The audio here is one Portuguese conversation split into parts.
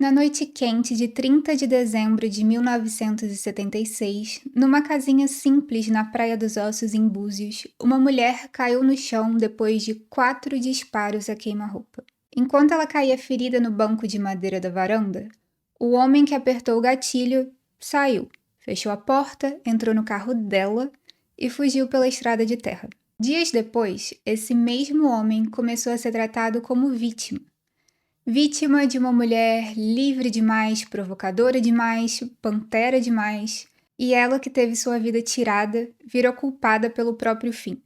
Na noite quente de 30 de dezembro de 1976, numa casinha simples na Praia dos Ossos, em Búzios, uma mulher caiu no chão depois de 4 disparos a queima-roupa. Enquanto ela caía ferida no banco de madeira da varanda, o homem que apertou o gatilho saiu, fechou a porta, entrou no carro dela e fugiu pela estrada de terra. Dias depois, esse mesmo homem começou a ser tratado como vítima. Vítima de uma mulher livre demais, provocadora demais, pantera demais, e ela que teve sua vida tirada, virou culpada pelo próprio fim.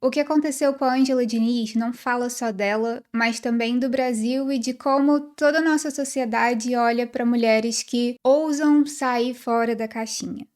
O que aconteceu com a Ângela Diniz não fala só dela, mas também do Brasil e de como toda a nossa sociedade olha para mulheres que ousam sair fora da caixinha.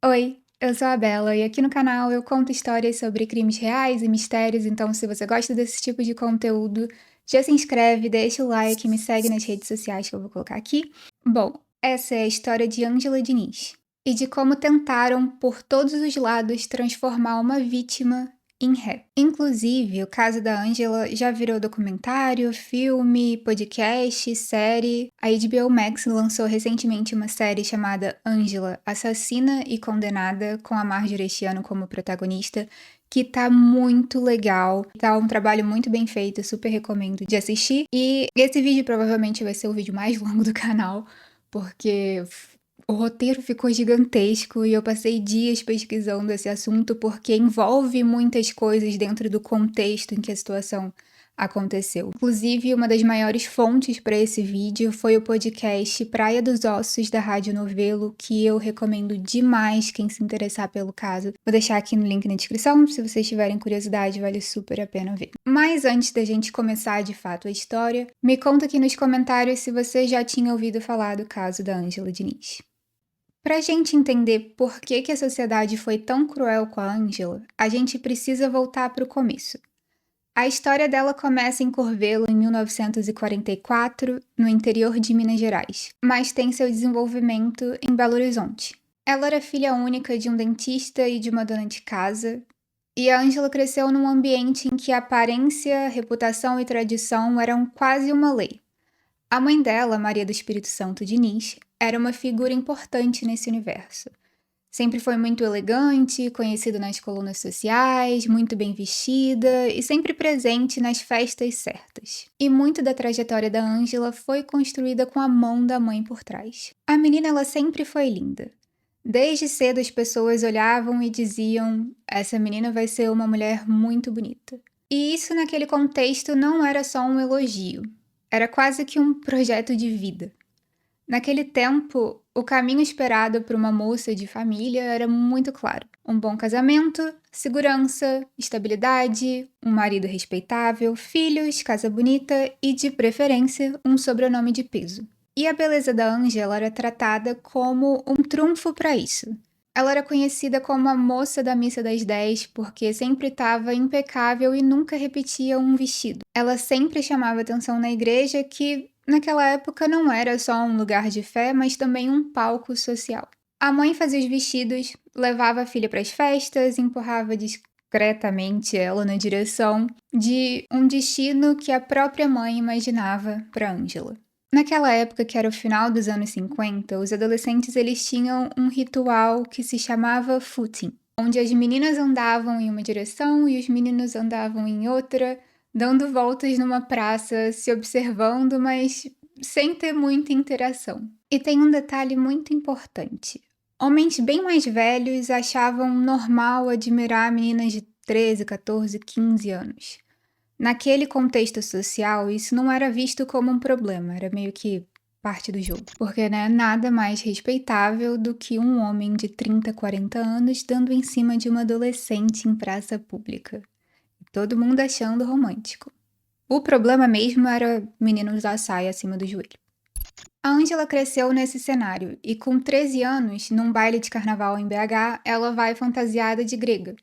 Oi, eu sou a Bela e aqui no canal eu conto histórias sobre crimes reais e mistérios, então se você gosta desse tipo de conteúdo, já se inscreve, deixa o like e me segue nas redes sociais que eu vou colocar aqui. Bom, essa é a história de Ângela Diniz e de como tentaram, por todos os lados, transformar uma vítima em ré. Inclusive, o caso da Ângela já virou documentário, filme, podcast, série. A HBO Max lançou recentemente uma série chamada Ângela, Assassina e Condenada, com a Marjorie Este Ano como protagonista, que tá muito legal, tá um trabalho muito bem feito, super recomendo de assistir. E esse vídeo provavelmente vai ser o vídeo mais longo do canal, porque o roteiro ficou gigantesco e eu passei dias pesquisando esse assunto porque envolve muitas coisas dentro do contexto em que a situação aconteceu. Inclusive, uma das maiores fontes para esse vídeo foi o podcast Praia dos Ossos, da Rádio Novelo, que eu recomendo demais quem se interessar pelo caso. Vou deixar aqui no link na descrição, se vocês tiverem curiosidade, vale super a pena ver. Mas antes da gente começar de fato a história, me conta aqui nos comentários se você já tinha ouvido falar do caso da Ângela Diniz. Para a gente entender por que a sociedade foi tão cruel com a Ângela, a gente precisa voltar para o começo. A história dela começa em Curvelo, em 1944, no interior de Minas Gerais, mas tem seu desenvolvimento em Belo Horizonte. Ela era filha única de um dentista e de uma dona de casa, e a Ângela cresceu num ambiente em que a aparência, reputação e tradição eram quase uma lei. A mãe dela, Maria do Espírito Santo Diniz, era uma figura importante nesse universo. Sempre foi muito elegante, conhecida nas colunas sociais, muito bem vestida e sempre presente nas festas certas. E muito da trajetória da Ângela foi construída com a mão da mãe por trás. A menina, ela sempre foi linda. Desde cedo as pessoas olhavam e diziam: essa menina vai ser uma mulher muito bonita. E isso naquele contexto não era só um elogio, era quase que um projeto de vida. Naquele tempo, o caminho esperado por uma moça de família era muito claro. Um bom casamento, segurança, estabilidade, um marido respeitável, filhos, casa bonita e, de preferência, um sobrenome de peso. E a beleza da Ângela era tratada como um trunfo para isso. Ela era conhecida como a moça da missa das 10 porque sempre estava impecável e nunca repetia um vestido. Ela sempre chamava atenção na igreja, que naquela época não era só um lugar de fé, mas também um palco social. A mãe fazia os vestidos, levava a filha para as festas, empurrava discretamente ela na direção de um destino que a própria mãe imaginava para Ângela. Naquela época, que era o final dos anos 50, os adolescentes eles tinham um ritual que se chamava footing, onde as meninas andavam em uma direção e os meninos andavam em outra, dando voltas numa praça, se observando, mas sem ter muita interação. E tem um detalhe muito importante. Homens bem mais velhos achavam normal admirar meninas de 13, 14, 15 anos. Naquele contexto social, isso não era visto como um problema, era meio que parte do jogo. Porque, né, nada mais respeitável do que um homem de 30, 40 anos dando em cima de uma adolescente em praça pública. Todo mundo achando romântico. O problema mesmo era o menino usar saia acima do joelho. A Ângela cresceu nesse cenário e com 13 anos, num baile de carnaval em BH, ela vai fantasiada de grega.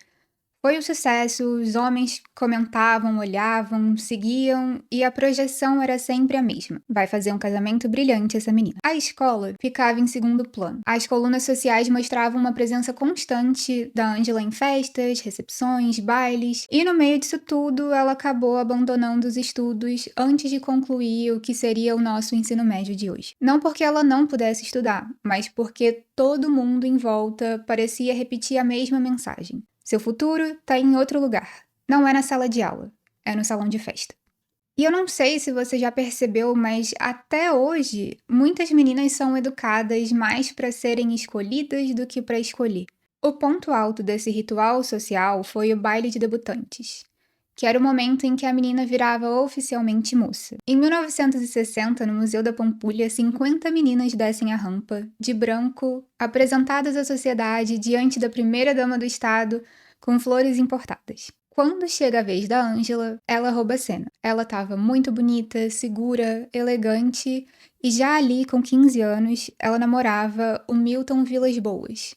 Foi um sucesso, os homens comentavam, olhavam, seguiam e a projeção era sempre a mesma. Vai fazer um casamento brilhante essa menina. A escola ficava em segundo plano. As colunas sociais mostravam uma presença constante da Ângela em festas, recepções, bailes, e no meio disso tudo ela acabou abandonando os estudos antes de concluir o que seria o nosso ensino médio de hoje. Não porque ela não pudesse estudar, mas porque todo mundo em volta parecia repetir a mesma mensagem. Seu futuro está em outro lugar. Não é na sala de aula, é no salão de festa. E eu não sei se você já percebeu, mas até hoje, muitas meninas são educadas mais para serem escolhidas do que para escolher. O ponto alto desse ritual social foi o baile de debutantes, que era o momento em que a menina virava oficialmente moça. Em 1960, no Museu da Pampulha, 50 meninas descem a rampa, de branco, apresentadas à sociedade diante da primeira-dama do Estado, com flores importadas. Quando chega a vez da Ângela, ela rouba a cena. Ela estava muito bonita, segura, elegante, e já ali, com 15 anos, ela namorava o Milton Vilas Boas,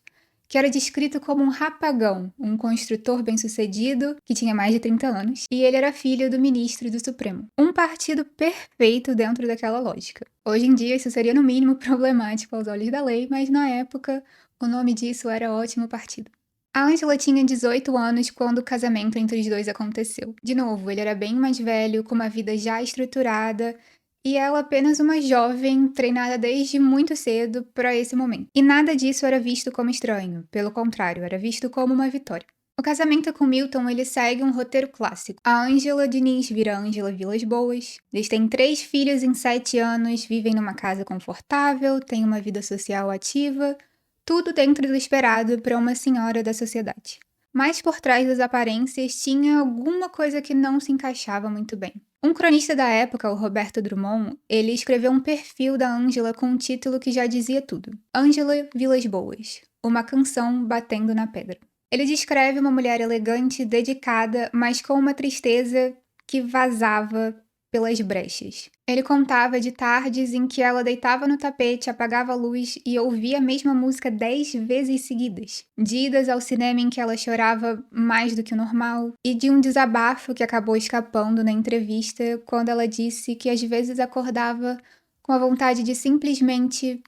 que era descrito como um rapagão, um construtor bem-sucedido que tinha mais de 30 anos, e ele era filho do ministro do Supremo. Um partido perfeito dentro daquela lógica. Hoje em dia isso seria no mínimo problemático aos olhos da lei, mas na época o nome disso era Ótimo Partido. A Ângela tinha 18 anos quando o casamento entre os dois aconteceu. De novo, ele era bem mais velho, com uma vida já estruturada, e ela apenas uma jovem treinada desde muito cedo para esse momento. E nada disso era visto como estranho, pelo contrário, era visto como uma vitória. O casamento com Milton, ele segue um roteiro clássico. A Ângela Diniz vira Ângela Vilas Boas. Eles têm 3 filhos em 7 anos, vivem numa casa confortável, têm uma vida social ativa, tudo dentro do esperado para uma senhora da sociedade. Mas por trás das aparências tinha alguma coisa que não se encaixava muito bem. Um cronista da época, o Roberto Drummond, ele escreveu um perfil da Ângela com um título que já dizia tudo. Ângela Vilas Boas, uma canção batendo na pedra. Ele descreve uma mulher elegante, dedicada, mas com uma tristeza que vazava pelas brechas. Ele contava de tardes em que ela deitava no tapete, apagava a luz e ouvia a mesma música 10 vezes seguidas. De idas ao cinema em que ela chorava mais do que o normal. E de um desabafo que acabou escapando na entrevista quando ela disse que às vezes acordava com a vontade de simplesmente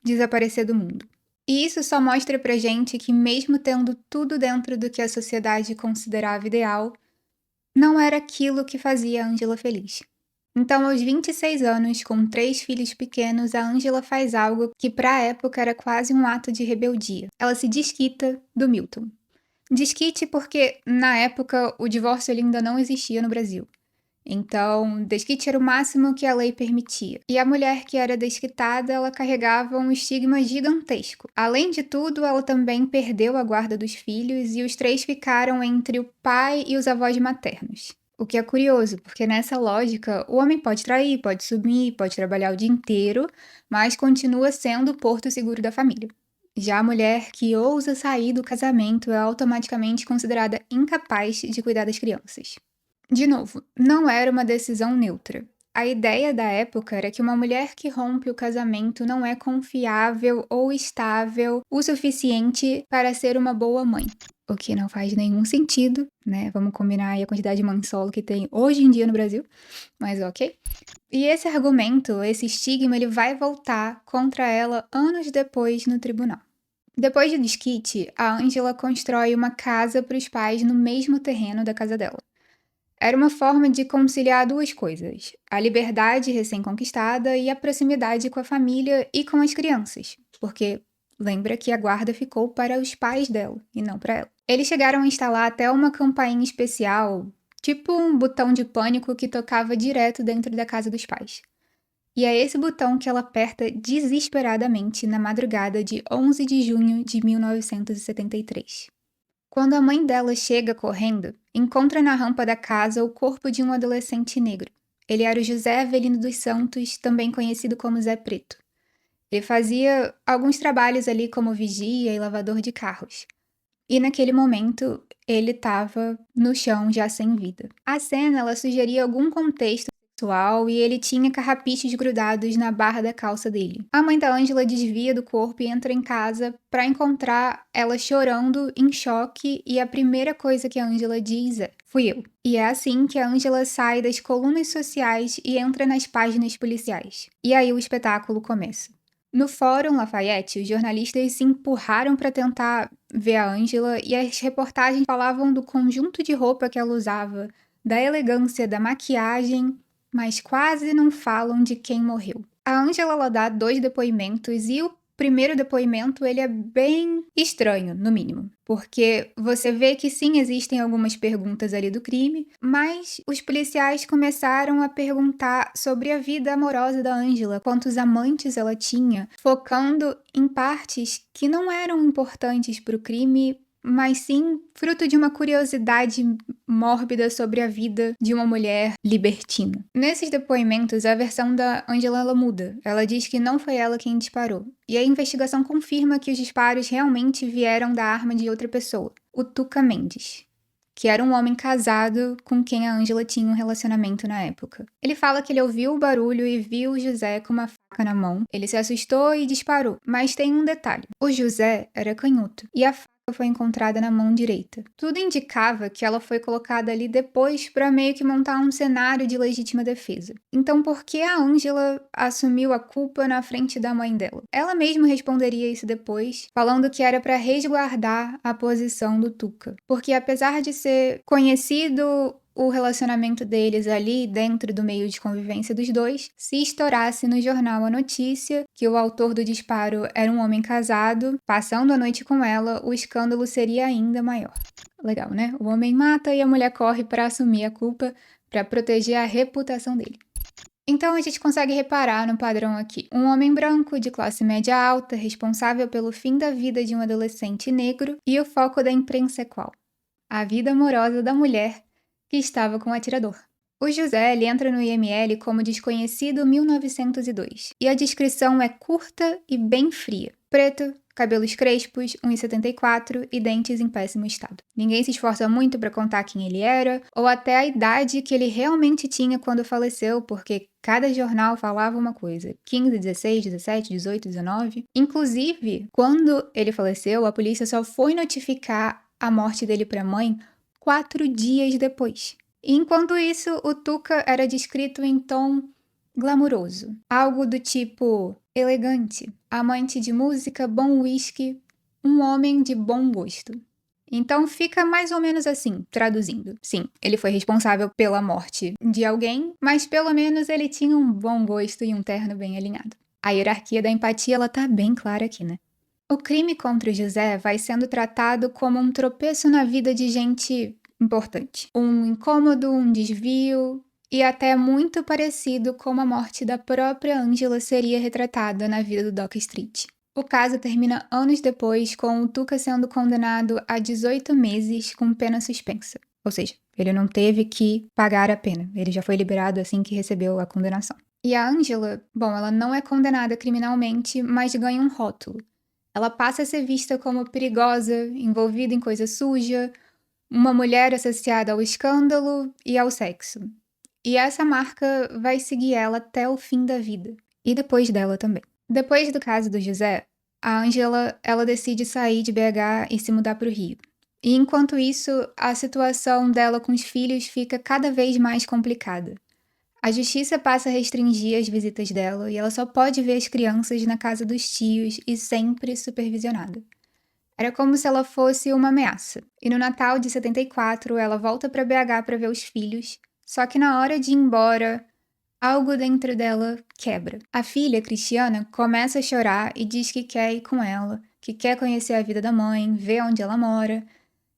desaparecer do mundo. E isso só mostra pra gente que mesmo tendo tudo dentro do que a sociedade considerava ideal, não era aquilo que fazia a Ângela feliz. Então, aos 26 anos, com 3 filhos pequenos, a Ângela faz algo que para a época era quase um ato de rebeldia. Ela se desquita do Milton. Desquite porque, na época, o divórcio ainda não existia no Brasil. Então, desquite era o máximo que a lei permitia. E a mulher que era desquitada, ela carregava um estigma gigantesco. Além de tudo, ela também perdeu a guarda dos filhos e os 3 ficaram entre o pai e os avós maternos. O que é curioso, porque nessa lógica, o homem pode trair, pode sumir, pode trabalhar o dia inteiro, mas continua sendo o porto seguro da família. Já a mulher que ousa sair do casamento é automaticamente considerada incapaz de cuidar das crianças. De novo, não era uma decisão neutra. A ideia da época era que uma mulher que rompe o casamento não é confiável ou estável o suficiente para ser uma boa mãe. O que não faz nenhum sentido, né? Vamos combinar aí a quantidade de mãe solo que tem hoje em dia no Brasil, mas ok. E esse argumento, esse estigma, ele vai voltar contra ela anos depois no tribunal. Depois do desquite, a Ângela constrói uma casa para os pais no mesmo terreno da casa dela. Era uma forma de conciliar 2 coisas: a liberdade recém-conquistada e a proximidade com a família e com as crianças, porque lembra que a guarda ficou para os pais dela e não para ela. Eles chegaram a instalar até uma campainha especial, tipo um botão de pânico que tocava direto dentro da casa dos pais. E é esse botão que ela aperta desesperadamente na madrugada de 11 de junho de 1973. Quando a mãe dela chega correndo, encontra na rampa da casa o corpo de um adolescente negro. Ele era o José Avelino dos Santos, também conhecido como Zé Preto. Ele fazia alguns trabalhos ali como vigia e lavador de carros. E naquele momento, ele estava no chão já sem vida. A cena, ela sugeria algum contexto sexual e ele tinha carrapichos grudados na barra da calça dele. A mãe da Ângela desvia do corpo e entra em casa para encontrar ela chorando, em choque, e a primeira coisa que a Ângela diz é: "Fui eu". E é assim que a Ângela sai das colunas sociais e entra nas páginas policiais. E aí o espetáculo começa. No Fórum Lafayette, os jornalistas se empurraram para tentar ver a Ângela e as reportagens falavam do conjunto de roupa que ela usava, da elegância da maquiagem, mas quase não falam de quem morreu. A Ângela ela dá 2 depoimentos e o primeiro depoimento ele é bem estranho, no mínimo, porque você vê que sim, existem algumas perguntas ali do crime, mas os policiais começaram a perguntar sobre a vida amorosa da Ângela, quantos amantes ela tinha, focando em partes que não eram importantes para o crime, mas sim fruto de uma curiosidade mórbida sobre a vida de uma mulher libertina. Nesses depoimentos, a versão da Ângela ela muda. Ela diz que não foi ela quem disparou. E a investigação confirma que os disparos realmente vieram da arma de outra pessoa, o Tuca Mendes, que era um homem casado com quem a Ângela tinha um relacionamento na época. Ele fala que ele ouviu o barulho e viu o José com uma faca na mão. Ele se assustou e disparou. Mas tem um detalhe. O José era canhoto e a faca foi encontrada na mão direita. Tudo indicava que ela foi colocada ali depois para meio que montar um cenário de legítima defesa. Então, por que a Ângela assumiu a culpa na frente da mãe dela? Ela mesma responderia isso depois, falando que era para resguardar a posição do Tuca. Porque apesar de ser conhecido o relacionamento deles ali dentro do meio de convivência dos dois, se estourasse no jornal a notícia que o autor do disparo era um homem casado, passando a noite com ela, o escândalo seria ainda maior. Legal, né? O homem mata e a mulher corre para assumir a culpa, para proteger a reputação dele. Então a gente consegue reparar no padrão aqui. Um homem branco, de classe média alta, responsável pelo fim da vida de um adolescente negro, e o foco da imprensa é qual? A vida amorosa da mulher que estava com o atirador. O José ele entra no IML como desconhecido 1902, e a descrição é curta e bem fria. Preto, cabelos crespos, 1,74 e dentes em péssimo estado. Ninguém se esforça muito para contar quem ele era, ou até a idade que ele realmente tinha quando faleceu, porque cada jornal falava uma coisa. 15, 16, 17, 18, 19. Inclusive, quando ele faleceu, a polícia só foi notificar a morte dele para a mãe 4 dias depois. E enquanto isso, o Tuca era descrito em tom glamuroso. Algo do tipo elegante, amante de música, bom whisky, um homem de bom gosto. Então fica mais ou menos assim, traduzindo. Sim, ele foi responsável pela morte de alguém, mas pelo menos ele tinha um bom gosto e um terno bem alinhado. A hierarquia da empatia, ela tá bem clara aqui, né? O crime contra o José vai sendo tratado como um tropeço na vida de gente importante. Um incômodo, um desvio e até muito parecido com a morte da própria Ângela seria retratada na vida do Dock Street. O caso termina anos depois com o Tuca sendo condenado a 18 meses com pena suspensa. Ou seja, ele não teve que pagar a pena, ele já foi liberado assim que recebeu a condenação. E a Ângela, bom, ela não é condenada criminalmente, mas ganha um rótulo. Ela passa a ser vista como perigosa, envolvida em coisa suja, uma mulher associada ao escândalo e ao sexo. E essa marca vai seguir ela até o fim da vida. E depois dela também. Depois do caso do José, a Ângela, ela decide sair de BH e se mudar para o Rio. E enquanto isso, a situação dela com os filhos fica cada vez mais complicada. A justiça passa a restringir as visitas dela e ela só pode ver as crianças na casa dos tios e sempre supervisionada. Era como se ela fosse uma ameaça. E no Natal de 74, ela volta para BH para ver os filhos, só que na hora de ir embora, algo dentro dela quebra. A filha, Cristiana, começa a chorar e diz que quer ir com ela, que quer conhecer a vida da mãe, ver onde ela mora.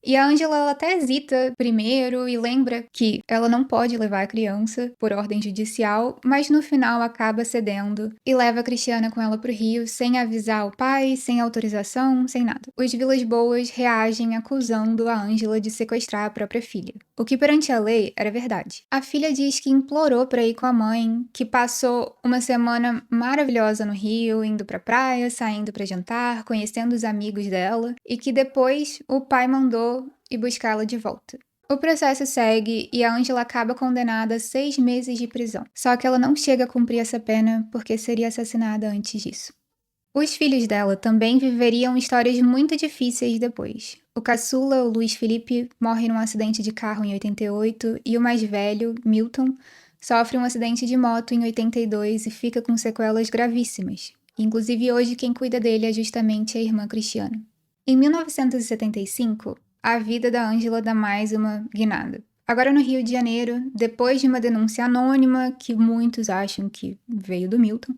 E a Ângela, ela até hesita primeiro e lembra que ela não pode levar a criança por ordem judicial, mas no final acaba cedendo e leva a Cristiana com ela pro Rio sem avisar o pai, sem autorização, sem nada. Os Vilas Boas reagem acusando a Ângela de sequestrar a própria filha, o que perante a lei era verdade. A filha diz que implorou para ir com a mãe, que passou uma semana maravilhosa no Rio, indo pra praia, saindo para jantar, conhecendo os amigos dela, e que depois o pai mandou ir buscá-la de volta. O processo segue e a Ângela acaba condenada a 6 meses de prisão. Só que ela não chega a cumprir essa pena porque seria assassinada antes disso. Os filhos dela também viveriam histórias muito difíceis depois. O caçula, o Luiz Felipe, morre num acidente de carro em 88 e o mais velho, Milton, sofre um acidente de moto em 82 e fica com sequelas gravíssimas. Inclusive hoje quem cuida dele é justamente a irmã Cristiana. Em 1975, a vida da Ângela dá mais uma guinada. Agora no Rio de Janeiro, depois de uma denúncia anônima, que muitos acham que veio do Milton,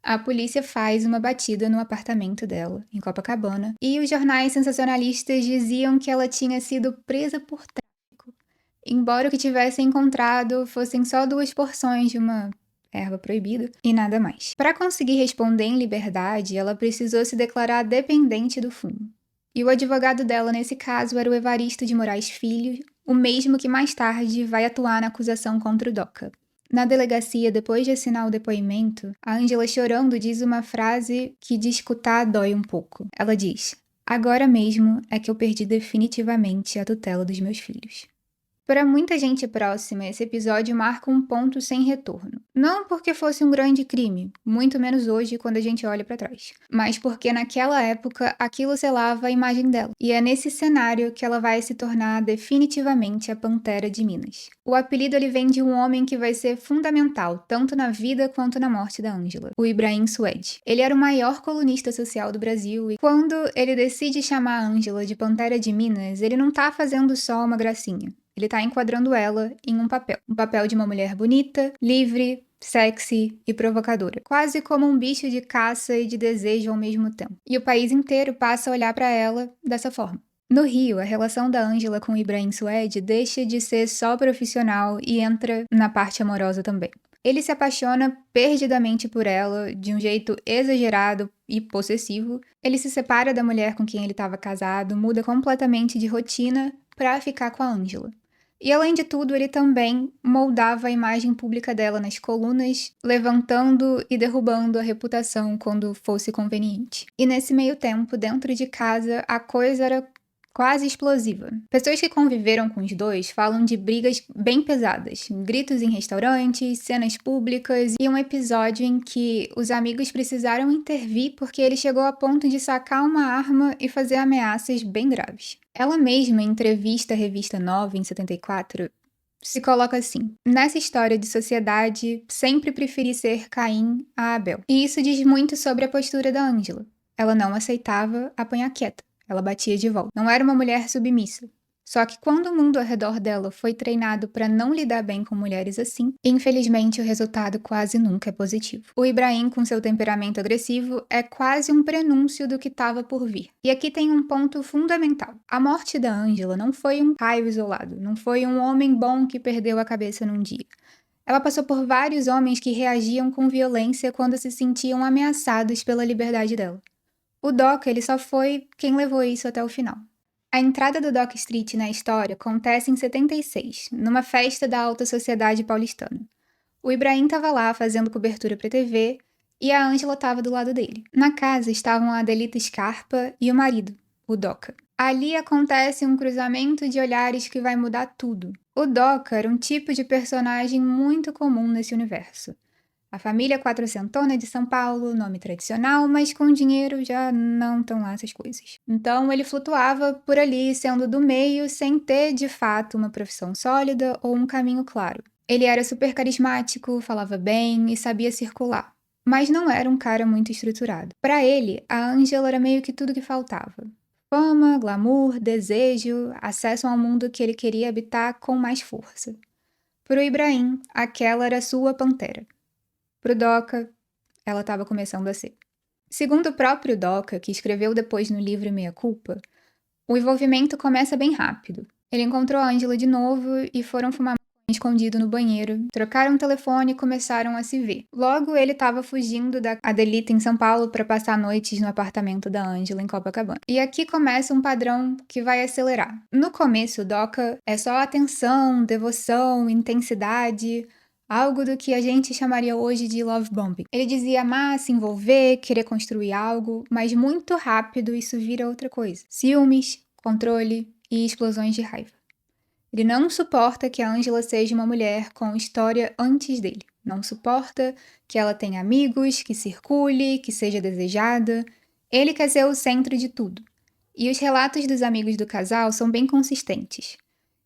a polícia faz uma batida no apartamento dela, em Copacabana, e os jornais sensacionalistas diziam que ela tinha sido presa por tráfico, embora o que tivessem encontrado fossem só 2 porções de uma erva proibida e nada mais. Para conseguir responder em liberdade, ela precisou se declarar dependente do fumo. E o advogado dela nesse caso era o Evaristo de Moraes Filho, o mesmo que mais tarde vai atuar na acusação contra o Doca. Na delegacia, depois de assinar o depoimento, a Ângela chorando diz uma frase que de escutar dói um pouco. Ela diz: "Agora mesmo é que eu perdi definitivamente a tutela dos meus filhos." Para muita gente próxima, esse episódio marca um ponto sem retorno. Não porque fosse um grande crime, muito menos hoje quando a gente olha para trás, mas porque naquela época aquilo selava a imagem dela. E é nesse cenário que ela vai se tornar definitivamente a Pantera de Minas. O apelido ele vem de um homem que vai ser fundamental tanto na vida quanto na morte da Ângela, o Ibrahim Suede. Ele era o maior colunista social do Brasil e quando ele decide chamar a Ângela de Pantera de Minas, ele não tá fazendo só uma gracinha. Ele tá enquadrando ela em um papel de uma mulher bonita, livre, sexy e provocadora, quase como um bicho de caça e de desejo ao mesmo tempo. E o país inteiro passa a olhar para ela dessa forma. No Rio, a relação da Ângela com o Ibrahim Suede deixa de ser só profissional e entra na parte amorosa também. Ele se apaixona perdidamente por ela, de um jeito exagerado e possessivo. Ele se separa da mulher com quem ele estava casado, muda completamente de rotina para ficar com a Ângela. E além de tudo, ele também moldava a imagem pública dela nas colunas, levantando e derrubando a reputação quando fosse conveniente. E nesse meio tempo, dentro de casa, a coisa era quase explosiva. Pessoas que conviveram com os dois falam de brigas bem pesadas, gritos em restaurantes, cenas públicas e um episódio em que os amigos precisaram intervir porque ele chegou a ponto de sacar uma arma e fazer ameaças bem graves. Ela mesma, em entrevista à revista Nova, em 74, se coloca assim: "Nessa história de sociedade, sempre preferi ser Caim a Abel." E isso diz muito sobre a postura da Ângela. Ela não aceitava apanhar quieta. Ela batia de volta. Não era uma mulher submissa. Só que quando o mundo ao redor dela foi treinado para não lidar bem com mulheres assim, infelizmente o resultado quase nunca é positivo. O Ibrahim, com seu temperamento agressivo, é quase um prenúncio do que estava por vir. E aqui tem um ponto fundamental. A morte da Ângela não foi um raio isolado, não foi um homem bom que perdeu a cabeça num dia. Ela passou por vários homens que reagiam com violência quando se sentiam ameaçados pela liberdade dela. O Doca, ele só foi quem levou isso até o final. A entrada do Doca Street na história acontece em 76, numa festa da alta sociedade paulistana. O Ibrahim estava lá fazendo cobertura para TV e a Ângela estava do lado dele. Na casa estavam a Adelita Scarpa e o marido, o Doca. Ali acontece um cruzamento de olhares que vai mudar tudo. O Doca era um tipo de personagem muito comum nesse universo. A família quatrocentona de São Paulo, nome tradicional, mas com dinheiro já não estão lá essas coisas. Então ele flutuava por ali, sendo do meio, sem ter de fato uma profissão sólida ou um caminho claro. Ele era super carismático, falava bem e sabia circular, mas não era um cara muito estruturado. Para ele, a Ângela era meio que tudo que faltava. Fama, glamour, desejo, acesso ao mundo que ele queria habitar com mais força. Para o Ibrahim, aquela era sua pantera. Pro Doca, ela estava começando a ser. Segundo o próprio Doca, que escreveu depois no livro Meia Culpa, o envolvimento começa bem rápido. Ele encontrou a Ângela de novo e foram fumar escondido no banheiro, trocaram o telefone e começaram a se ver. Logo, ele estava fugindo da Adelita em São Paulo para passar noites no apartamento da Ângela em Copacabana. E aqui começa um padrão que vai acelerar. No começo, o Doca é só atenção, devoção, intensidade, algo do que a gente chamaria hoje de love bombing. Ele dizia amar, se envolver, querer construir algo, mas muito rápido isso vira outra coisa. Ciúmes, controle e explosões de raiva. Ele não suporta que a Angela seja uma mulher com história antes dele. Não suporta que ela tenha amigos, que circule, que seja desejada. Ele quer ser o centro de tudo. E os relatos dos amigos do casal são bem consistentes.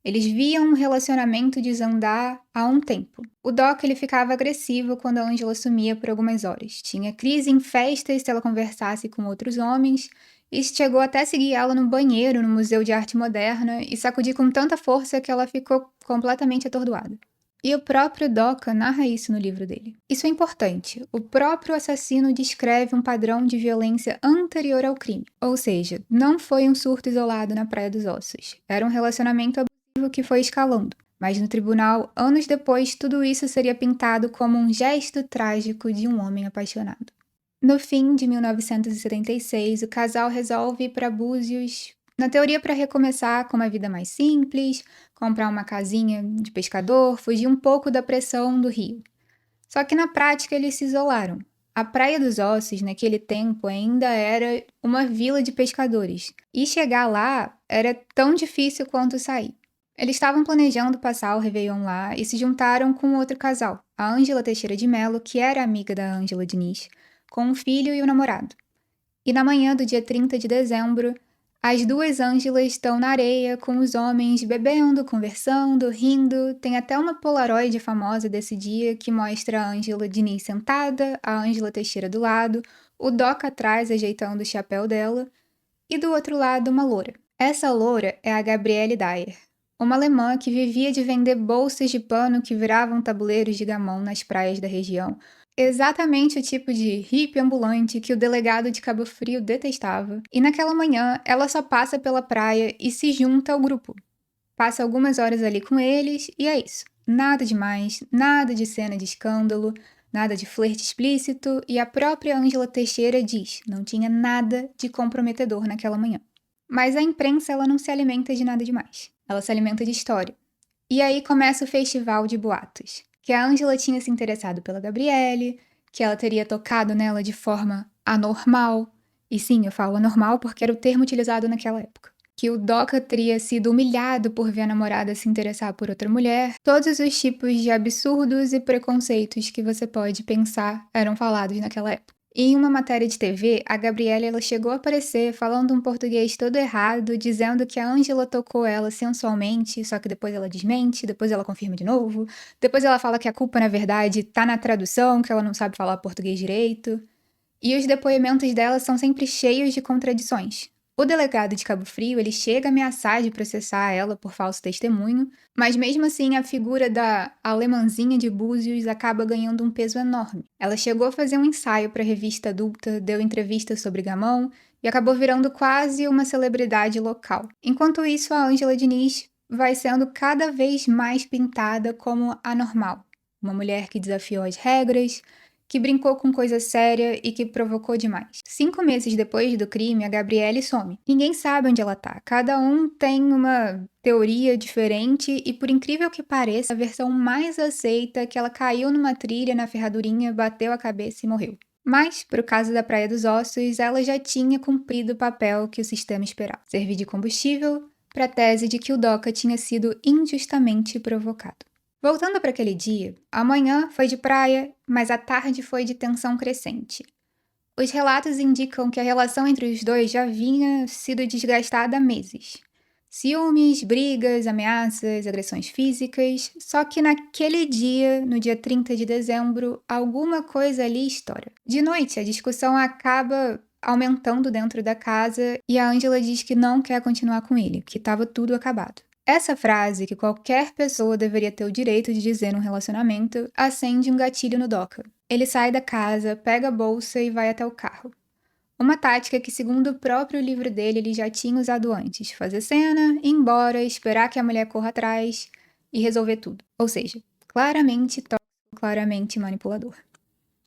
Eles viam um relacionamento desandar há um tempo. O Doc ele ficava agressivo quando a Angela sumia por algumas horas. Tinha crise em festas se ela conversasse com outros homens. E chegou até a seguir ela no banheiro, no Museu de Arte Moderna, e sacudir com tanta força que ela ficou completamente atordoada. E o próprio Doca narra isso no livro dele. Isso é importante. O próprio assassino descreve um padrão de violência anterior ao crime. Ou seja, não foi um surto isolado na Praia dos Ossos. Era um relacionamento abusivo que foi escalando. Mas no tribunal, anos depois, tudo isso seria pintado como um gesto trágico de um homem apaixonado. No fim de 1976, o casal resolve ir para Búzios, na teoria para recomeçar com uma vida mais simples, comprar uma casinha de pescador, fugir um pouco da pressão do Rio. Só que na prática eles se isolaram. A Praia dos Ossos, naquele tempo, ainda era uma vila de pescadores, e chegar lá era tão difícil quanto sair. Eles estavam planejando passar o Réveillon lá e se juntaram com outro casal, a Ângela Teixeira de Mello, que era amiga da Ângela Diniz, com um filho e o namorado. E na manhã do dia 30 de dezembro, as duas Ângelas estão na areia com os homens bebendo, conversando, rindo. Tem até uma Polaroid famosa desse dia que mostra a Ângela Diniz sentada, a Ângela Teixeira do lado, o Doc atrás ajeitando o chapéu dela e do outro lado uma loura. Essa loura é a Gabriele Dyer, uma alemã que vivia de vender bolsas de pano que viravam tabuleiros de gamão nas praias da região. Exatamente o tipo de hippie ambulante que o delegado de Cabo Frio detestava. E naquela manhã, ela só passa pela praia e se junta ao grupo. Passa algumas horas ali com eles e é isso. Nada demais, nada de cena de escândalo, nada de flerte explícito, e a própria Ângela Teixeira diz, não tinha nada de comprometedor naquela manhã. Mas a imprensa ela não se alimenta de nada demais. Ela se alimenta de história. E aí começa o festival de boatos. Que a Ângela tinha se interessado pela Gabriele, que ela teria tocado nela de forma anormal. E sim, eu falo anormal porque era o termo utilizado naquela época. Que o Doca teria sido humilhado por ver a namorada se interessar por outra mulher. Todos os tipos de absurdos e preconceitos que você pode pensar eram falados naquela época. Em uma matéria de TV, a Gabriela ela chegou a aparecer falando um português todo errado, dizendo que a Ângela tocou ela sensualmente, só que depois ela desmente, depois ela confirma de novo, depois ela fala que a culpa, na verdade, tá na tradução, que ela não sabe falar português direito. E os depoimentos dela são sempre cheios de contradições. O delegado de Cabo Frio, ele chega a ameaçar de processar ela por falso testemunho, mas mesmo assim a figura da alemãzinha de Búzios acaba ganhando um peso enorme. Ela chegou a fazer um ensaio para a revista adulta, deu entrevista sobre gamão e acabou virando quase uma celebridade local. Enquanto isso, a Ângela Diniz vai sendo cada vez mais pintada como anormal. Uma mulher que desafiou as regras, que brincou com coisa séria e que provocou demais. 5 meses depois do crime, a Gabriele some. Ninguém sabe onde ela tá. Cada um tem uma teoria diferente e, por incrível que pareça, a versão mais aceita é que ela caiu numa trilha na ferradurinha, bateu a cabeça e morreu. Mas, para o caso da Praia dos Ossos, ela já tinha cumprido o papel que o sistema esperava. Servir de combustível para a tese de que o Doca tinha sido injustamente provocado. Voltando para aquele dia, a manhã foi de praia, mas a tarde foi de tensão crescente. Os relatos indicam que a relação entre os dois já vinha sido desgastada há meses. Ciúmes, brigas, ameaças, agressões físicas, só que naquele dia, no dia 30 de dezembro, alguma coisa ali estoura. De noite, a discussão acaba aumentando dentro da casa e a Ângela diz que não quer continuar com ele, que estava tudo acabado. Essa frase, que qualquer pessoa deveria ter o direito de dizer num relacionamento, acende um gatilho no Doca. Ele sai da casa, pega a bolsa e vai até o carro. Uma tática que, segundo o próprio livro dele, ele já tinha usado antes. Fazer cena, ir embora, esperar que a mulher corra atrás e resolver tudo. Ou seja, claramente tóxico, claramente manipulador.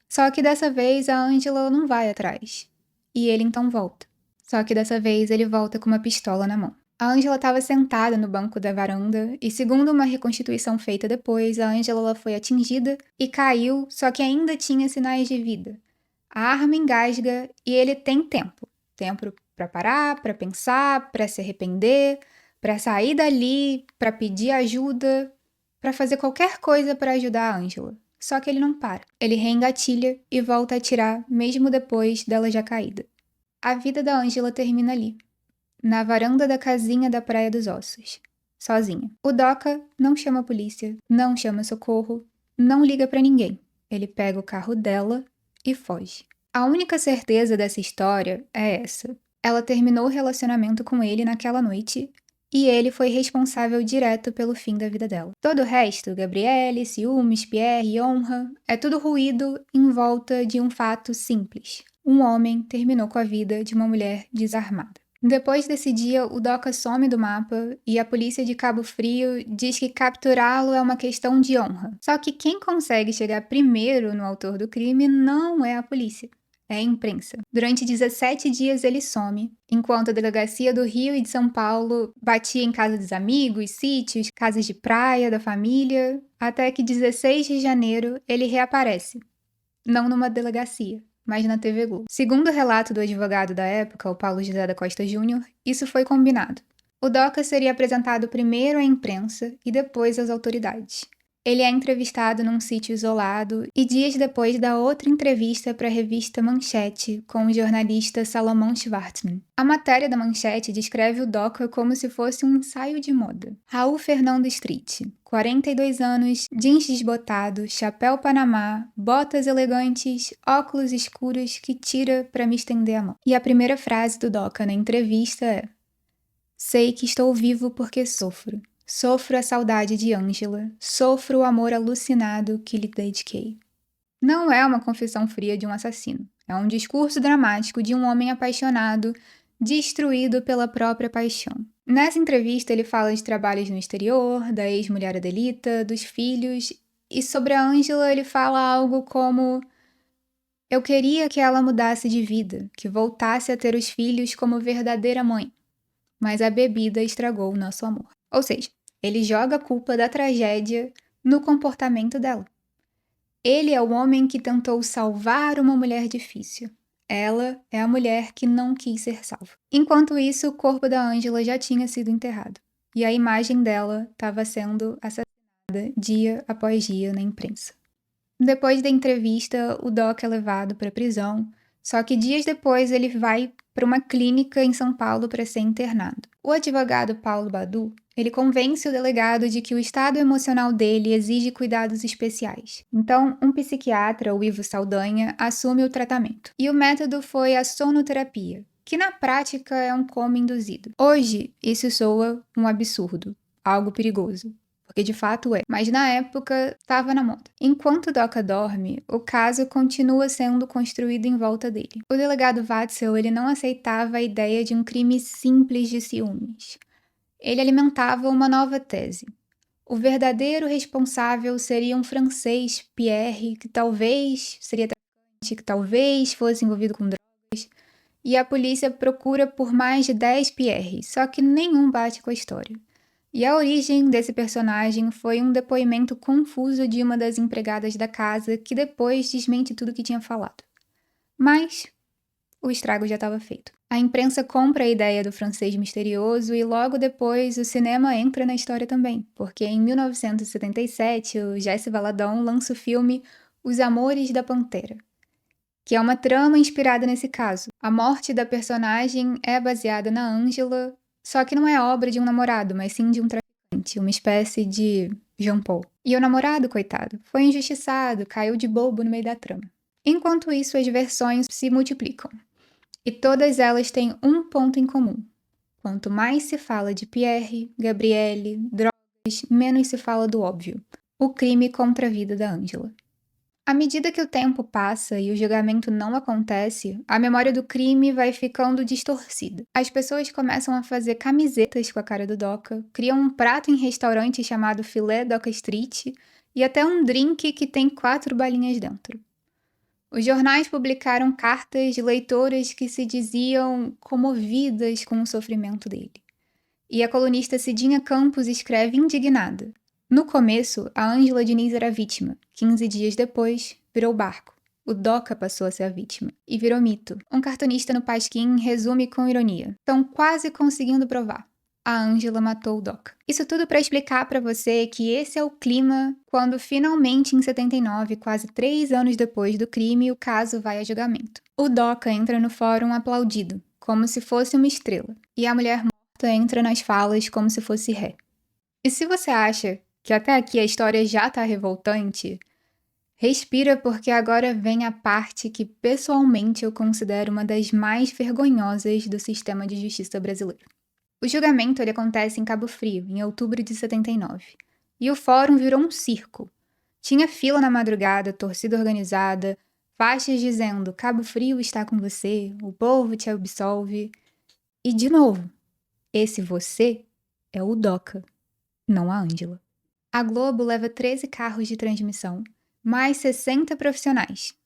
Só que dessa vez a Ângela não vai atrás. E ele então volta. Só que dessa vez ele volta com uma pistola na mão. A Ângela estava sentada no banco da varanda e, segundo uma reconstituição feita depois, a Ângela foi atingida e caiu, só que ainda tinha sinais de vida. A arma engasga e ele tem tempo. Tempo para parar, para pensar, para se arrepender, para sair dali, para pedir ajuda, para fazer qualquer coisa para ajudar a Ângela. Só que ele não para. Ele reengatilha e volta a atirar mesmo depois dela já caída. A vida da Ângela termina ali, na varanda da casinha da Praia dos Ossos, sozinha. O Doca não chama a polícia, não chama socorro, não liga pra ninguém. Ele pega o carro dela e foge. A única certeza dessa história é essa. Ela terminou o relacionamento com ele naquela noite e ele foi responsável direto pelo fim da vida dela. Todo o resto, Gabriele, ciúmes, Pierre, honra, é tudo ruído em volta de um fato simples. Um homem terminou com a vida de uma mulher desarmada. Depois desse dia, o Doca some do mapa e a polícia de Cabo Frio diz que capturá-lo é uma questão de honra. Só que quem consegue chegar primeiro no autor do crime não é a polícia, é a imprensa. Durante 17 dias ele some, enquanto a delegacia do Rio e de São Paulo batia em casa dos amigos, sítios, casas de praia da família, até que 16 de janeiro ele reaparece. Não numa delegacia, mas na TV Globo. Segundo o relato do advogado da época, o Paulo José da Costa Júnior, isso foi combinado. O Doca seria apresentado primeiro à imprensa e depois às autoridades. Ele é entrevistado num sítio isolado e dias depois dá outra entrevista para a revista Manchete com o jornalista Salomão Schwartzman. A matéria da Manchete descreve o Doca como se fosse um ensaio de moda. Raul Fernando Street, 42 anos, jeans desbotado, chapéu panamá, botas elegantes, óculos escuros que tira para me estender a mão. E a primeira frase do Doca na entrevista é: "Sei que estou vivo porque sofro. Sofro a saudade de Ângela, sofro o amor alucinado que lhe dediquei." Não é uma confissão fria de um assassino. É um discurso dramático de um homem apaixonado, destruído pela própria paixão. Nessa entrevista, ele fala de trabalhos no exterior, da ex-mulher Adelita, dos filhos, e sobre a Ângela ele fala algo como: "Eu queria que ela mudasse de vida, que voltasse a ter os filhos como verdadeira mãe, mas a bebida estragou o nosso amor." Ou seja, ele joga a culpa da tragédia no comportamento dela. Ele é o homem que tentou salvar uma mulher difícil. Ela é a mulher que não quis ser salva. Enquanto isso, o corpo da Ângela já tinha sido enterrado. E a imagem dela estava sendo assassinada dia após dia na imprensa. Depois da entrevista, o Doc é levado para a prisão, só que dias depois ele vai para uma clínica em São Paulo para ser internado. O advogado Paulo Badu, ele convence o delegado de que o estado emocional dele exige cuidados especiais. Então, um psiquiatra, o Ivo Saldanha, assume o tratamento. E o método foi a sonoterapia, que na prática é um coma induzido. Hoje, isso soa um absurdo, algo perigoso. Porque de fato é, mas na época estava na moda. Enquanto Doca dorme, o caso continua sendo construído em volta dele. O delegado Watzel, ele não aceitava a ideia de um crime simples de ciúmes. Ele alimentava uma nova tese. O verdadeiro responsável seria um francês, Pierre, que talvez seria traficante, que talvez fosse envolvido com drogas, e a polícia procura por mais de 10 Pierres, só que nenhum bate com a história. E a origem desse personagem foi um depoimento confuso de uma das empregadas da casa, que depois desmente tudo que tinha falado. Mas o estrago já estava feito. A imprensa compra a ideia do francês misterioso e logo depois o cinema entra na história também, porque em 1977 o Jesse Valadão lança o filme Os Amores da Pantera, que é uma trama inspirada nesse caso. A morte da personagem é baseada na Ângela, só que não é obra de um namorado, mas sim de um traficante, uma espécie de Jean Paul. E o namorado, coitado, foi injustiçado, caiu de bobo no meio da trama. Enquanto isso, as versões se multiplicam. E todas elas têm um ponto em comum. Quanto mais se fala de Pierre, Gabriele, drogas, menos se fala do óbvio: o crime contra a vida da Ângela. À medida que o tempo passa e o julgamento não acontece, a memória do crime vai ficando distorcida. As pessoas começam a fazer camisetas com a cara do Doca, criam um prato em restaurante chamado Filé Doca Street e até um drink que tem 4 balinhas dentro. Os jornais publicaram cartas de leitoras que se diziam comovidas com o sofrimento dele. E a colunista Cidinha Campos escreve indignada: "No começo, a Ângela Diniz era vítima. 15 dias depois, virou barco. O Doca passou a ser a vítima. E virou mito." Um cartunista no Pasquim resume com ironia: "Estão quase conseguindo provar. a Ângela matou o Doca. Isso tudo para explicar para você que esse é o clima quando finalmente em 79, quase 3 anos depois do crime, o caso vai a julgamento. O Doca entra no fórum aplaudido, como se fosse uma estrela, e a mulher morta entra nas falas como se fosse ré. E se você acha que até aqui a história já tá revoltante, respira porque agora vem a parte que pessoalmente eu considero uma das mais vergonhosas do sistema de justiça brasileiro. O julgamento ele acontece em Cabo Frio, em outubro de 79. E o fórum virou um circo. Tinha fila na madrugada, torcida organizada, faixas dizendo Cabo Frio está com você, o povo te absolve. E, de novo, esse você é o Doca, não a Ângela. A Globo leva 13 carros de transmissão, mais 60 profissionais.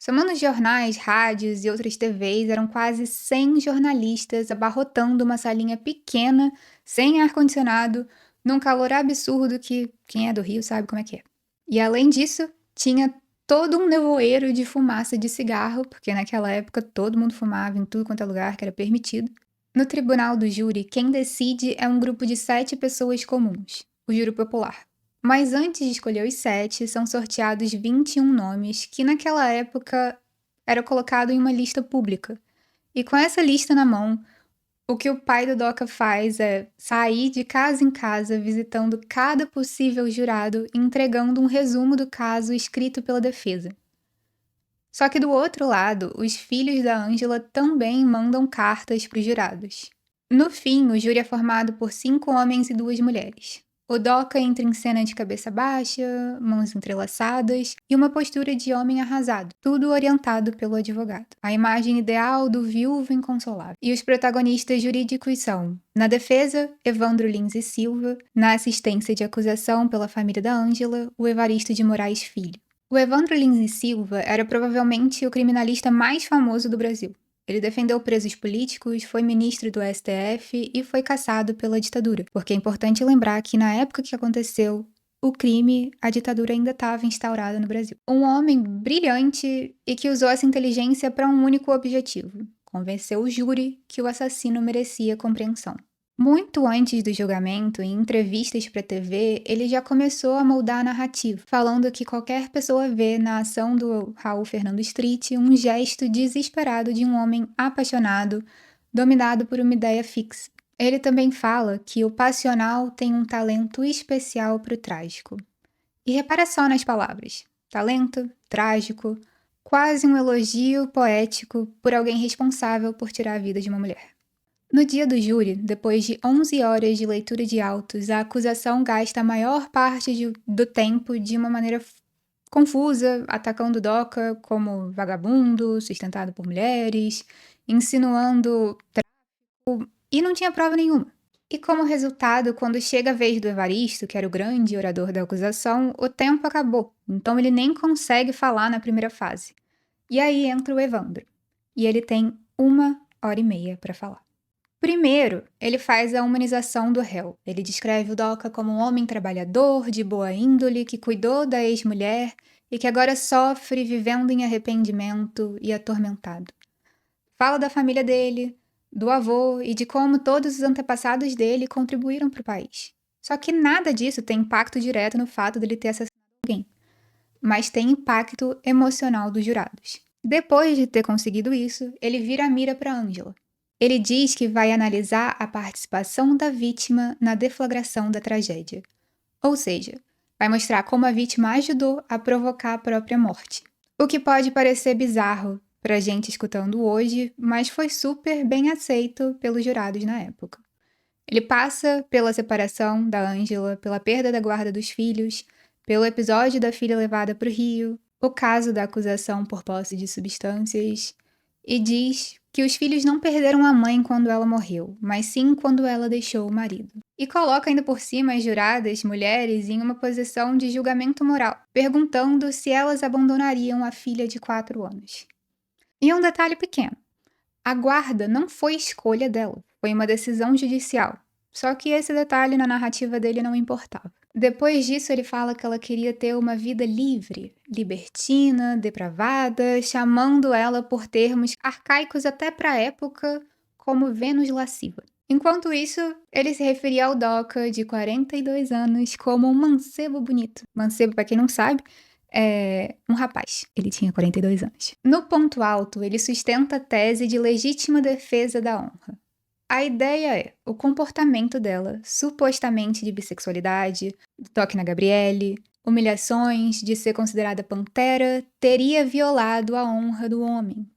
Somando jornais, rádios e outras TVs, eram quase 100 jornalistas abarrotando uma salinha pequena, sem ar-condicionado, num calor absurdo que quem é do Rio sabe como é que é. E além disso, tinha todo um nevoeiro de fumaça de cigarro, porque naquela época todo mundo fumava em tudo quanto é lugar que era permitido. No tribunal do júri, quem decide é um grupo de 7 pessoas comuns, o júri popular. Mas antes de escolher os 7, são sorteados 21 nomes que naquela época era colocado em uma lista pública. E com essa lista na mão, o que o pai do Doca faz é sair de casa em casa, visitando cada possível jurado e entregando um resumo do caso escrito pela defesa. Só que do outro lado, os filhos da Ângela também mandam cartas para os jurados. No fim, o júri é formado por 5 homens e 2 mulheres. O Doca entra em cena de cabeça baixa, mãos entrelaçadas e uma postura de homem arrasado, tudo orientado pelo advogado. A imagem ideal do viúvo inconsolável. E os protagonistas jurídicos são, na defesa, Evandro Lins e Silva, na assistência de acusação pela família da Ângela, o Evaristo de Moraes Filho. O Evandro Lins e Silva era provavelmente o criminalista mais famoso do Brasil. Ele defendeu presos políticos, foi ministro do STF e foi caçado pela ditadura, porque é importante lembrar que na época que aconteceu o crime, a ditadura ainda estava instaurada no Brasil. Um homem brilhante e que usou essa inteligência para um único objetivo: convencer o júri que o assassino merecia compreensão. Muito antes do julgamento, em entrevistas para TV, ele já começou a moldar a narrativa, falando que qualquer pessoa vê na ação do Raul Fernando Street um gesto desesperado de um homem apaixonado, dominado por uma ideia fixa. Ele também fala que o passional tem um talento especial para o trágico. E repara só nas palavras: talento, trágico, quase um elogio poético por alguém responsável por tirar a vida de uma mulher. No dia do júri, depois de 11 horas de leitura de autos, a acusação gasta a maior parte do tempo de uma maneira confusa, atacando Doca como vagabundo, sustentado por mulheres, insinuando tráfico, e não tinha prova nenhuma. E como resultado, quando chega a vez do Evaristo, que era o grande orador da acusação, o tempo acabou, então ele nem consegue falar na primeira fase. E aí entra o Evandro, e ele tem 1h30 para falar. Primeiro, ele faz a humanização do réu. Ele descreve o Doca como um homem trabalhador, de boa índole, que cuidou da ex-mulher e que agora sofre vivendo em arrependimento e atormentado. Fala da família dele, do avô e de como todos os antepassados dele contribuíram para o país. Só que nada disso tem impacto direto no fato dele ter assassinado alguém, mas tem impacto emocional dos jurados. Depois de ter conseguido isso, ele vira a mira para Ângela. Ele diz que vai analisar a participação da vítima na deflagração da tragédia. Ou seja, vai mostrar como a vítima ajudou a provocar a própria morte. O que pode parecer bizarro pra gente escutando hoje, mas foi super bem aceito pelos jurados na época. Ele passa pela separação da Ângela, pela perda da guarda dos filhos, pelo episódio da filha levada para o Rio, o caso da acusação por posse de substâncias, e diz que os filhos não perderam a mãe quando ela morreu, mas sim quando ela deixou o marido. E coloca ainda por cima as juradas, mulheres, em uma posição de julgamento moral, perguntando se elas abandonariam a filha de 4 anos. E um detalhe pequeno: a guarda não foi escolha dela, foi uma decisão judicial. Só que esse detalhe na narrativa dele não importava. Depois disso, ele fala que ela queria ter uma vida livre, libertina, depravada, chamando ela por termos arcaicos até para a época, como Vênus lasciva. Enquanto isso, ele se referia ao Doca, de 42 anos, como um mancebo bonito. Mancebo, pra quem não sabe, é um rapaz. Ele tinha 42 anos. No ponto alto, ele sustenta a tese de legítima defesa da honra. A ideia é o comportamento dela, supostamente de bissexualidade, do toque na Gabrielle, humilhações, de ser considerada pantera, teria violado a honra do homem.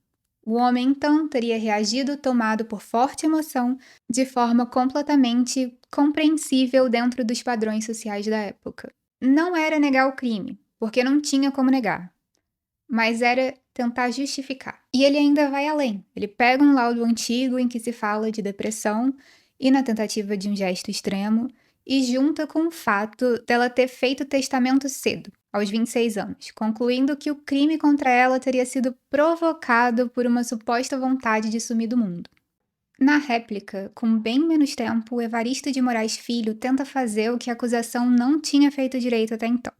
O homem, então, teria reagido tomado por forte emoção, de forma completamente compreensível dentro dos padrões sociais da época. Não era negar o crime, porque não tinha como negar, mas era tentar justificar. E ele ainda vai além. Ele pega um laudo antigo em que se fala de depressão e na tentativa de um gesto extremo, e junta com o fato dela ter feito o testamento cedo, aos 26 anos, concluindo que o crime contra ela teria sido provocado por uma suposta vontade de sumir do mundo. Na réplica, com bem menos tempo, Evaristo de Moraes Filho tenta fazer o que a acusação não tinha feito direito até então: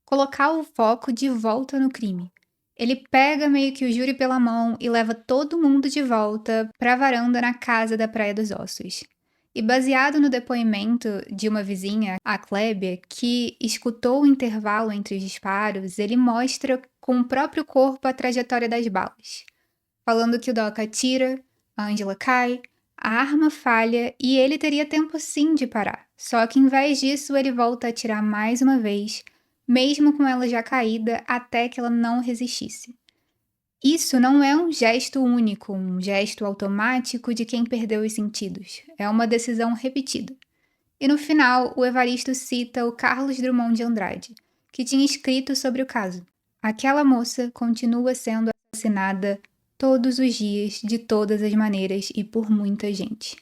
colocar o foco de volta no crime. Ele pega meio que o júri pela mão e leva todo mundo de volta para a varanda na casa da Praia dos Ossos. E baseado no depoimento de uma vizinha, a Clébia, que escutou o intervalo entre os disparos, ele mostra com o próprio corpo a trajetória das balas, falando que o Doca atira, a Ângela cai, a arma falha e ele teria tempo sim de parar. Só que em vez disso, ele volta a atirar mais uma vez, mesmo com ela já caída, até que ela não resistisse. Isso não é um gesto único, um gesto automático de quem perdeu os sentidos. É uma decisão repetida. E no final, o Evaristo cita o Carlos Drummond de Andrade, que tinha escrito sobre o caso. Aquela moça continua sendo assassinada todos os dias, de todas as maneiras e por muita gente.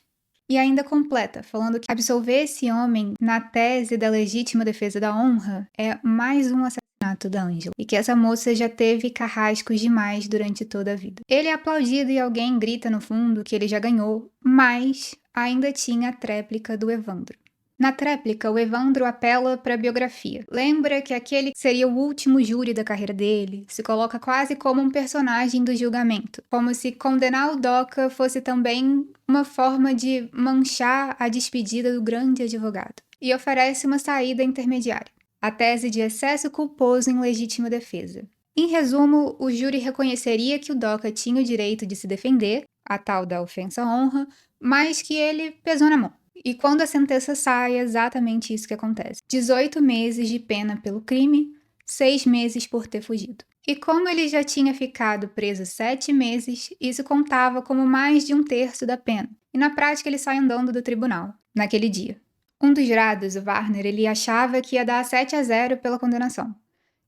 E ainda completa, falando que absolver esse homem na tese da legítima defesa da honra é mais um assassinato da Ângela, e que essa moça já teve carrascos demais durante toda a vida. Ele é aplaudido e alguém grita no fundo que ele já ganhou, mas ainda tinha a tréplica do Evandro. Na tréplica, o Evandro apela para a biografia. Lembra que aquele seria o último júri da carreira dele, se coloca quase como um personagem do julgamento, como se condenar o Doca fosse também uma forma de manchar a despedida do grande advogado. E oferece uma saída intermediária: a tese de excesso culposo em legítima defesa. Em resumo, o júri reconheceria que o Doca tinha o direito de se defender, a tal da ofensa à honra, mas que ele pesou na mão. E quando a sentença sai, é exatamente isso que acontece: 18 meses de pena pelo crime, 6 meses por ter fugido. E como ele já tinha ficado preso 7 meses, isso contava como mais de um terço da pena. E na prática ele sai andando do tribunal, naquele dia. Um dos jurados, o Warner, ele achava que ia dar 7-0 pela condenação.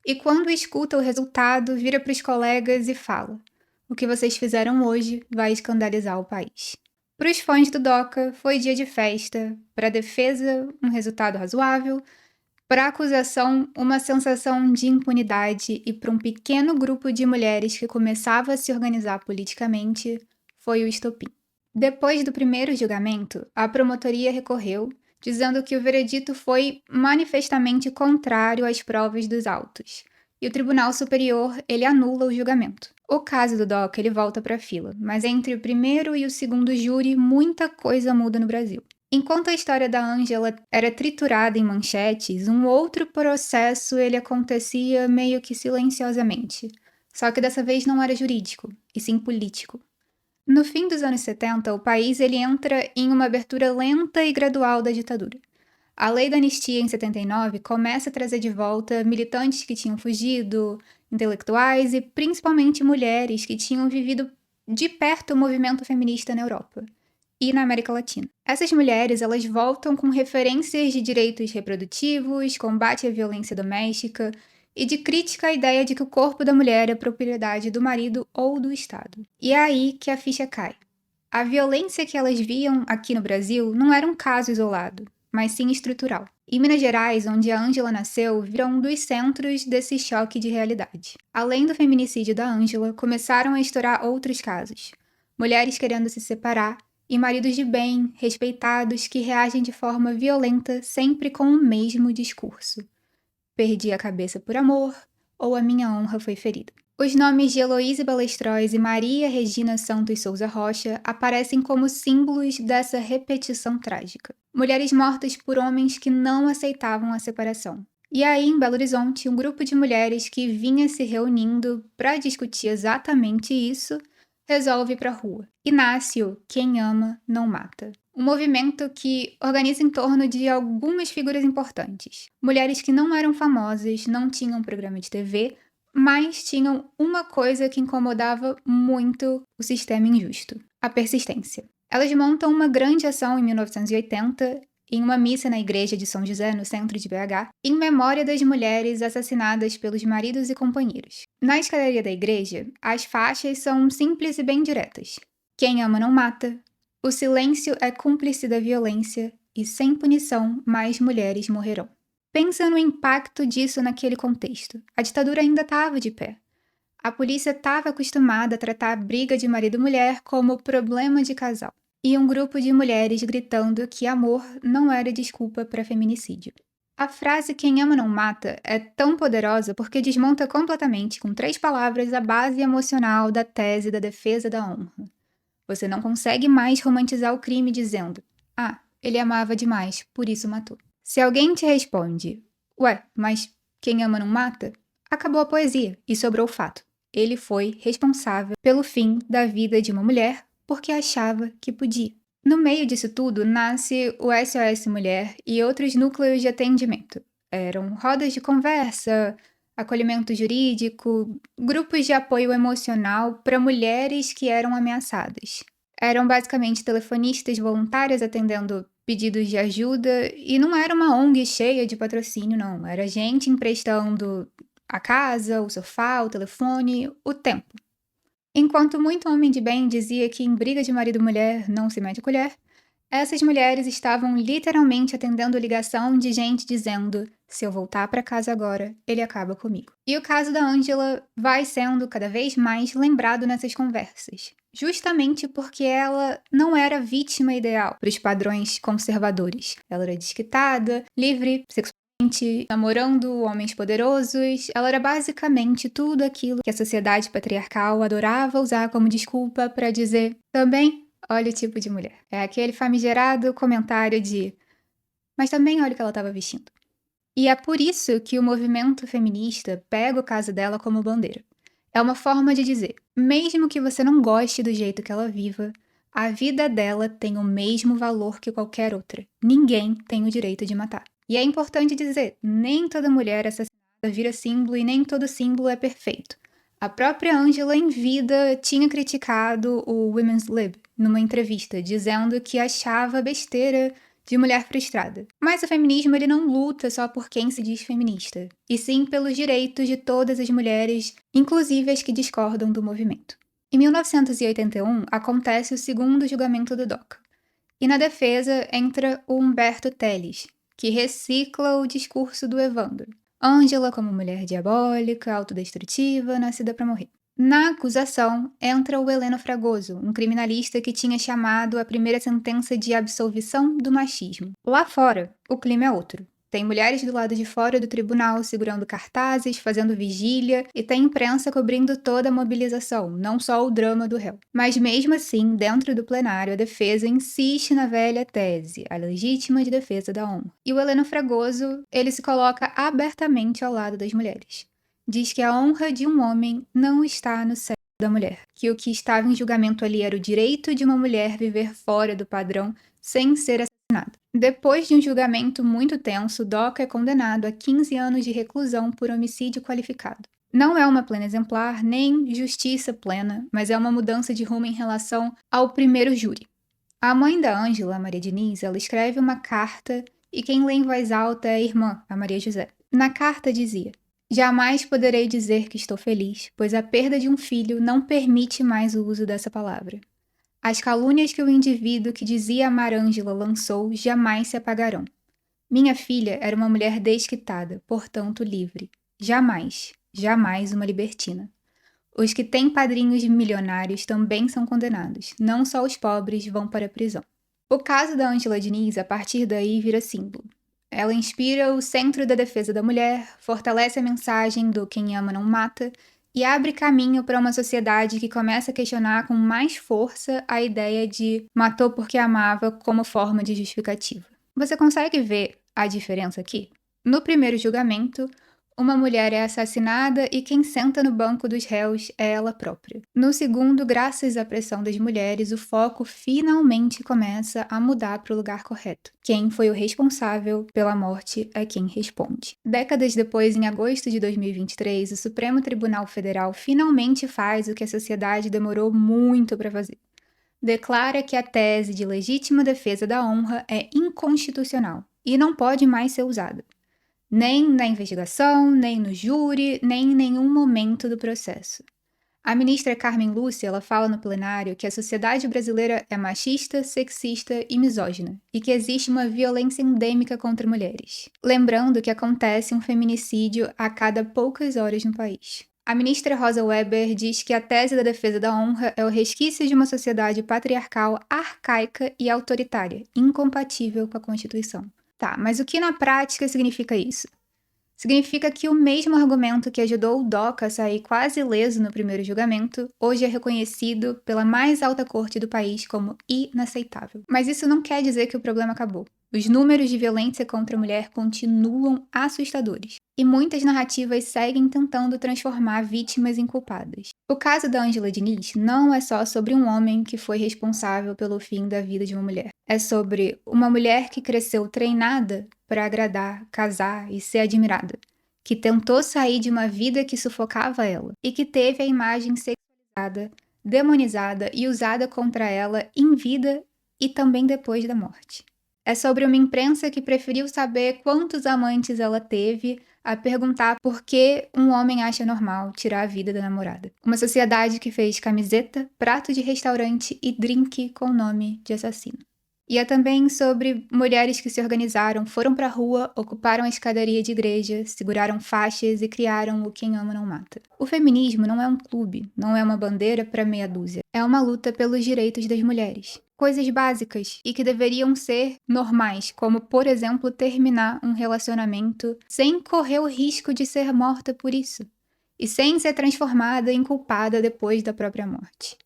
E quando escuta o resultado, vira para os colegas e fala: o que vocês fizeram hoje vai escandalizar o país. Para os fãs do Doca, foi dia de festa. Para a defesa, um resultado razoável. Para a acusação, uma sensação de impunidade. E para um pequeno grupo de mulheres que começava a se organizar politicamente, foi o estopim. Depois do primeiro julgamento, a promotoria recorreu, dizendo que o veredito foi manifestamente contrário às provas dos autos. E o Tribunal Superior, ele anula o julgamento. O caso do Doca, ele volta para a fila, mas entre o primeiro e o segundo júri, muita coisa muda no Brasil. Enquanto a história da Ângela era triturada em manchetes, um outro processo ele acontecia meio que silenciosamente. Só que dessa vez não era jurídico, e sim político. No fim dos anos 70, o país ele entra em uma abertura lenta e gradual da ditadura. A lei da anistia em 79 começa a trazer de volta militantes que tinham fugido, intelectuais e principalmente mulheres que tinham vivido de perto o movimento feminista na Europa e na América Latina. Essas mulheres, elas voltam com referências de direitos reprodutivos, combate à violência doméstica e de crítica à ideia de que o corpo da mulher é propriedade do marido ou do Estado. E é aí que a ficha cai. A violência que elas viam aqui no Brasil não era um caso isolado, mas sim estrutural. E Minas Gerais, onde a Ângela nasceu, virou um dos centros desse choque de realidade. Além do feminicídio da Ângela, começaram a estourar outros casos. Mulheres querendo se separar e maridos de bem, respeitados, que reagem de forma violenta sempre com o mesmo discurso: perdi a cabeça por amor, ou a minha honra foi ferida. Os nomes de Heloísa Balestróis e Maria Regina Santos Souza Rocha aparecem como símbolos dessa repetição trágica. Mulheres mortas por homens que não aceitavam a separação. E aí, em Belo Horizonte, um grupo de mulheres que vinha se reunindo para discutir exatamente isso, resolve ir para a rua. E nasce o Quem Ama Não Mata. Um movimento que organiza em torno de algumas figuras importantes. Mulheres que não eram famosas, não tinham programa de TV, mas tinham uma coisa que incomodava muito o sistema injusto: a persistência. Elas montam uma grande ação em 1980, em uma missa na igreja de São José, no centro de BH, em memória das mulheres assassinadas pelos maridos e companheiros. Na escadaria da igreja, as faixas são simples e bem diretas. Quem ama não mata, o silêncio é cúmplice da violência e sem punição mais mulheres morrerão. Pensa no impacto disso naquele contexto. A ditadura ainda estava de pé. A polícia estava acostumada a tratar a briga de marido e mulher como problema de casal. E um grupo de mulheres gritando que amor não era desculpa para feminicídio. A frase "quem ama não mata" é tão poderosa porque desmonta completamente, com 3 palavras, a base emocional da tese da defesa da honra. Você não consegue mais romantizar o crime dizendo: "Ah, ele amava demais, por isso matou". Se alguém te responde: "Ué, mas quem ama não mata?", acabou a poesia e sobrou o fato. Ele foi responsável pelo fim da vida de uma mulher porque achava que podia. No meio disso tudo, nasce o SOS Mulher e outros núcleos de atendimento. Eram rodas de conversa, acolhimento jurídico, grupos de apoio emocional para mulheres que eram ameaçadas. Eram basicamente telefonistas voluntárias atendendo pedidos de ajuda, e não era uma ONG cheia de patrocínio, não. Era gente emprestando a casa, o sofá, o telefone, o tempo. Enquanto muito homem de bem dizia que em briga de marido e mulher não se mete colher, essas mulheres estavam literalmente atendendo ligação de gente dizendo: "Se eu voltar para casa agora, ele acaba comigo". E o caso da Ângela vai sendo cada vez mais lembrado nessas conversas, justamente porque ela não era a vítima ideal para os padrões conservadores. Ela era desquitada, livre sexualmente, namorando homens poderosos. Ela era basicamente tudo aquilo que a sociedade patriarcal adorava usar como desculpa para dizer: "Também olha o tipo de mulher". É aquele famigerado comentário de: "Mas também olha o que ela estava vestindo". E é por isso que o movimento feminista pega o caso dela como bandeira. É uma forma de dizer: mesmo que você não goste do jeito que ela viva, a vida dela tem o mesmo valor que qualquer outra. Ninguém tem o direito de matar. E é importante dizer: nem toda mulher assassinada vira símbolo e nem todo símbolo é perfeito. A própria Angela, em vida, tinha criticado o Women's Lib numa entrevista, dizendo que achava besteira de mulher frustrada. Mas o feminismo ele não luta só por quem se diz feminista, e sim pelos direitos de todas as mulheres, inclusive as que discordam do movimento. Em 1981, acontece o segundo julgamento do DOCA. E na defesa entra o Humberto Telles, que recicla o discurso do Evandro. Ângela como mulher diabólica, autodestrutiva, nascida para morrer. Na acusação entra o Heleno Fragoso, um criminalista que tinha chamado a primeira sentença de absolvição do machismo. Lá fora, o clima é outro. Tem mulheres do lado de fora do tribunal segurando cartazes, fazendo vigília, e tem imprensa cobrindo toda a mobilização, não só o drama do réu. Mas mesmo assim, dentro do plenário, a defesa insiste na velha tese, a legítima de defesa da honra. E o Heleno Fragoso, ele se coloca abertamente ao lado das mulheres. Diz que a honra de um homem não está no cérebro da mulher, que o que estava em julgamento ali era o direito de uma mulher viver fora do padrão sem ser assassinada. Depois de um julgamento muito tenso, Doca é condenado a 15 anos de reclusão por homicídio qualificado. Não é uma plena exemplar, nem justiça plena, mas é uma mudança de rumo em relação ao primeiro júri. A mãe da Ângela, a Maria Diniz, ela escreve uma carta e quem lê em voz alta é a irmã, a Maria José. Na carta dizia: "Jamais poderei dizer que estou feliz, pois a perda de um filho não permite mais o uso dessa palavra. As calúnias que o indivíduo que dizia amar Ângela lançou jamais se apagarão. Minha filha era uma mulher desquitada, portanto livre. Jamais, jamais uma libertina. Os que têm padrinhos milionários também são condenados, não só os pobres vão para a prisão". O caso da Ângela Diniz, a partir daí, vira símbolo. Ela inspira o centro da defesa da mulher, fortalece a mensagem do "quem ama não mata" e abre caminho para uma sociedade que começa a questionar com mais força a ideia de matou porque amava como forma de justificativa. Você consegue ver a diferença aqui? No primeiro julgamento, uma mulher é assassinada e quem senta no banco dos réus é ela própria. No segundo, graças à pressão das mulheres, o foco finalmente começa a mudar para o lugar correto. Quem foi o responsável pela morte é quem responde. Décadas depois, em agosto de 2023, o Supremo Tribunal Federal finalmente faz o que a sociedade demorou muito para fazer. Declara que a tese de legítima defesa da honra é inconstitucional e não pode mais ser usada. Nem na investigação, nem no júri, nem em nenhum momento do processo. A ministra Carmen Lúcia, ela fala no plenário que a sociedade brasileira é machista, sexista e misógina, e que existe uma violência endêmica contra mulheres. Lembrando que acontece um feminicídio a cada poucas horas no país. A ministra Rosa Weber diz que a tese da defesa da honra é o resquício de uma sociedade patriarcal arcaica e autoritária, incompatível com a Constituição. Tá, mas o que na prática significa isso? Significa que o mesmo argumento que ajudou o Doca a sair quase ileso no primeiro julgamento, hoje é reconhecido pela mais alta corte do país como inaceitável. Mas isso não quer dizer que o problema acabou. Os números de violência contra a mulher continuam assustadores, e muitas narrativas seguem tentando transformar vítimas em culpadas. O caso da Ângela Diniz não é só sobre um homem que foi responsável pelo fim da vida de uma mulher. É sobre uma mulher que cresceu treinada para agradar, casar e ser admirada, que tentou sair de uma vida que sufocava ela e que teve a imagem sexualizada, demonizada e usada contra ela em vida e também depois da morte. É sobre uma imprensa que preferiu saber quantos amantes ela teve a perguntar por que um homem acha normal tirar a vida da namorada. Uma sociedade que fez camiseta, prato de restaurante e drink com o nome de assassino. E é também sobre mulheres que se organizaram, foram pra rua, ocuparam a escadaria de igreja, seguraram faixas e criaram o Quem Ama Não Mata. O feminismo não é um clube, não é uma bandeira para meia dúzia. É uma luta pelos direitos das mulheres. Coisas básicas e que deveriam ser normais, como, por exemplo, terminar um relacionamento sem correr o risco de ser morta por isso. E sem ser transformada em culpada depois da própria morte.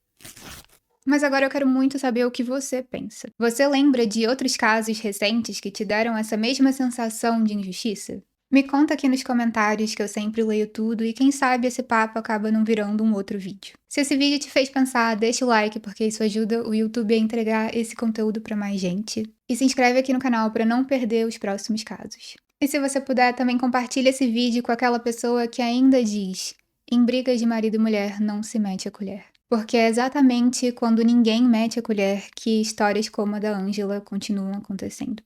Mas agora eu quero muito saber o que você pensa. Você lembra de outros casos recentes que te deram essa mesma sensação de injustiça? Me conta aqui nos comentários que eu sempre leio tudo e quem sabe esse papo acaba não virando um outro vídeo. Se esse vídeo te fez pensar, deixa o like porque isso ajuda o YouTube a entregar esse conteúdo para mais gente. E se inscreve aqui no canal para não perder os próximos casos. E se você puder, também compartilha esse vídeo com aquela pessoa que ainda diz: em brigas de marido e mulher não se mete a colher. Porque é exatamente quando ninguém mete a colher que histórias como a da Ângela continuam acontecendo.